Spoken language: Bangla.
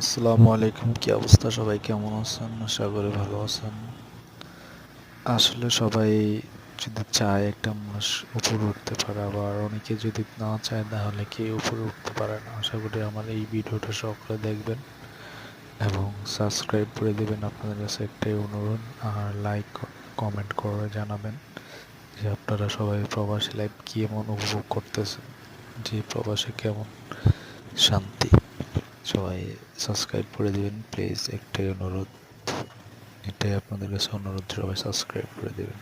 আসসালামু আলাইকুম, কি অবস্থা? সবাই কেমন আছেন? আশা করি ভালো আছেন। আসলে সবাই যদি চায় একটা মানুষ উপরে উঠতে পারে, আবার অনেকে যদি না চায় তাহলে কেউ উপরে উঠতে পারে না। আশা করি আমার এই ভিডিওটা সকলে দেখবেন এবং সাবস্ক্রাইব করে দেবেন। আপনাদের কাছে একটাই অনুরোধ, আর লাইক কমেন্ট করে জানাবেন যে আপনারা সবাই প্রবাসী লাইফ কেমন উপভোগ করতেছেন, যে প্রবাসে কেমন শান্তি। সবাই সাবস্ক্রাইব করে দিবেন প্লিজ, একটাই অনুরোধ, এটাই আপনাদের কাছে অনুরোধ, সবাই সাবস্ক্রাইব করে দিবেন।